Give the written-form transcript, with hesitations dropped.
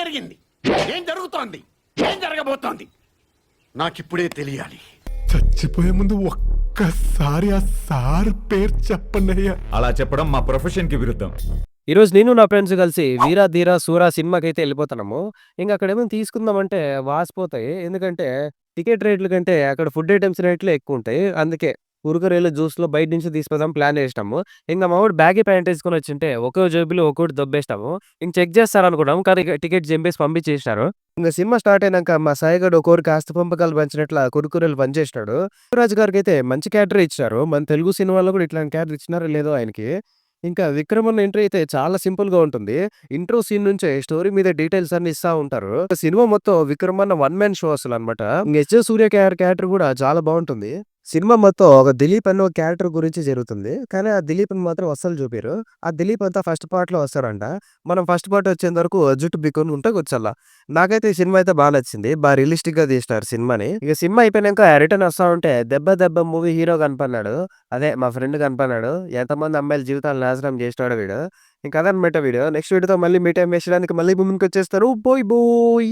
జరిగింది, ఏం జరుగుతోంది, ఏం జరగబోతోంది నాకిప్పుడే తెలియాలి. చచ్చిపోయే ముందు ఒక్కసారి ఆ సార్ పేరు చెప్పండి అయ్యా. అలా చెప్పడం మా ప్రొఫెషన్ కి విరుద్ధం. ఈరోజు నేను నా ఫ్రెండ్స్ కలిసి వీరా ధీర సూరా సినిమాకైతే వెళ్ళిపోతున్నాము. అక్కడ ఏమైనా తీసుకుందామంటే వాసిపోతాయి. ఎందుకంటే టికెట్ రేట్ల కంటే అక్కడ ఫుడ్ ఐటెమ్స్ రేట్లే ఎక్కువుంటాయి. అందుకే కుర్కురేలు, జ్యూస్‌లో బయట నుంచి తీసుకొద్దాం ప్లాన్ చేసినాము. మా వోడు బ్యాగీ ప్యాంట్ ఏసుకొని వచ్చింటే ఒక్కో జేబులో ఒక్కోటి దొబ్బేసినాము. చెక్ చేస్తారనుకున్నాం. కానీ టికెట్ చింపేసి పంపించేసినారు. సినిమా స్టార్ట్ అయినాక మా సాయిగాడు ఒక్కోరికి ఆస్తి పంపకాలు పంచినట్ల కుర్కురేలు పంచేసినాడు. శివరాజు గారికైతే మంచి క్యారెక్టర్ ఇచ్చారు. మన తెలుగు సినిమాలో కూడా ఇట్లాంటి క్యారెక్టర్ ఇచ్చినారో లేదో ఆయనకి. విక్రమ్ అన్న ఎంట్రీ అయితే చాలా సింపుల్‌గా ఉంటుంది. ఇంట్రో సీన్ నుంచే స్టోరీ మీద డీటెయిల్స్ అన్ని ఇస్తా ఉంటారు. సినిమా మొత్తం విక్రమ్ అన్న వన్ మ్యాన్ షో అసలనమాట. ఎస్. జె. సూర్య క్యారెక్టర్ కూడా చాలా బావుంటుంది. సినిమా మొత్తం ఒక దిలీప్ అన్న ఒక క్యారెక్టర్ గురించి జరుగుతుంది. కానీ ఆ దిలీప్‌ని మాత్రం అస్సలు చూపియరు. ఆ దిలీప్ అంతా ఫస్ట్ పార్ట్‌లో వస్తాడంట. మనం ఫస్ట్ పార్ట్ వచ్చేంత వరకు జుట్టు పీక్కొని ఉంటే కూర్చోల్ల. నాకైతే ఈ సినిమా అయితే నచ్చింది. రియలిస్టిక్‌గా తీసినారు సినిమాని. సినిమా అయిపోయినాక రిటర్న్ వస్తా ఉంటే 'దెబ్బ దెబ్బ' మూవీ హీరో కనపడినాడు. అదే మా ఫ్రెండ్ కనపడినాడు. ఎంతమంది అమ్మాయిల జీవితాలు నాశనం చేసినాడో వీడు. అదనమాట వీడియో. నెక్స్ట్ వీడియోతో మళ్ళీ మీట్ అయ్యడానికి మళ్ళీ ముందుకొచ్చేస్తారు. బోయ్ బోయ్.